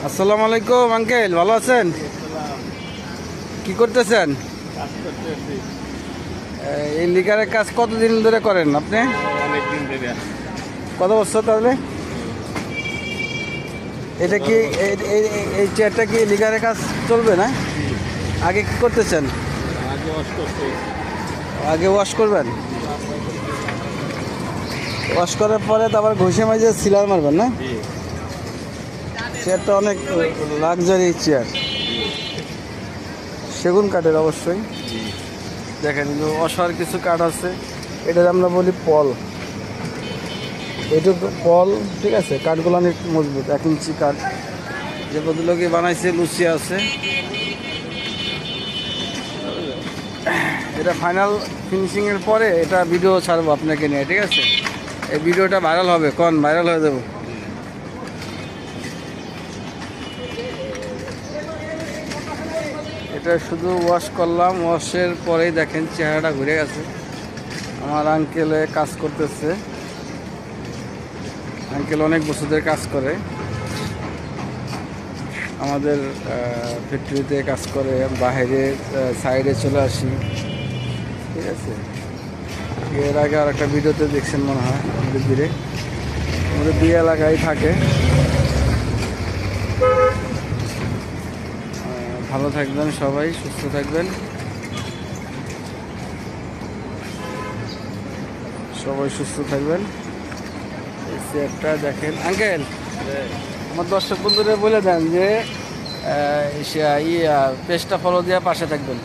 আসসালামু আলাইকুম আঙ্কেল, ভালো আছেন? কি করতেছেন? এই লিগারের কাজ কতদিন ধরে করেন আপনি? অনেকদিন ধরে। কত বছর তাহলে? এটা কি এই চেয়ারটা কি লিগারের কাজ চলবে না? আগে কি করতেছেন? আগে ওয়াশ করতে। আগে ওয়াশ করবেন, ওয়াশ করার পরে তারপর ঘষে মাঝে সিলার মারবেন না? চেয়ারটা অনেক লাক্সারি চেয়ার, সেগুন কাঠের অবশ্যই। দেখেন অসার কিছু কাঠ আছে, এটা আমরা বলি পল। এইটুকু পল, ঠিক আছে। কাঠগুলো অনেক মজবুত, 1 ইঞ্চি কাঠ। যে ভদ্রলোকে বানাইছে লুচিয়া আছে। এটা ফাইনাল ফিনিশিংয়ের পরে এটা ভিডিও ছাড়বো আপনাকে নিয়ে, ঠিক আছে? এই ভিডিওটা ভাইরাল হবে, কোন ভাইরাল হয়ে যাবো। এটা শুধু ওয়াশ করলাম, ওয়াশের পরেই দেখেন চেহারাটা ঘুরে গেছে। আমার আঙ্কেলে কাজ করতেছে, আঙ্কেল অনেক বছরদের কাজ করে, আমাদের ফ্যাক্টরিতে কাজ করে। বাইরে সাইডে চলে আসি, ঠিক আছে। এর আগে আর একটা ভিডিওতে দেখছেন মনে হয়, আমাদের দুই এলাকায় থাকে। ভালো থাকবেন সবাই, সুস্থ থাকবেন সবাই, সুস্থ থাকবেন। এই চেয়ারটা দেখেন আঙ্কেল, আমার দর্শক বন্ধুরা বলে দেন যে পেজটা ফলো দিয়ে পাশে থাকবেন।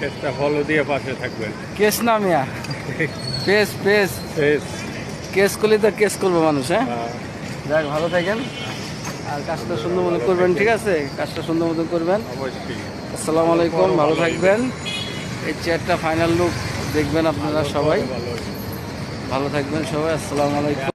পেজটা ফলো দিয়ে পাশে থাকবেন। কেস না মিয়া, পেজ পেজ পেজ। কেস করলে তো কেস করবো মানুষ। হ্যাঁ, যাক, ভালো থাকেন আর কাজটা সুন্দর মতো করবেন, ঠিক আছে? কাজটা সুন্দর মতো করবেন। অবশ্যই। আসসালামু আলাইকুম, ভালো থাকবেন। এই চেয়ারটা ফাইনাল লুক দেখবেন আপনারা সবাই, ভালো থাকবেন সবাই। আসসালামু আলাইকুম।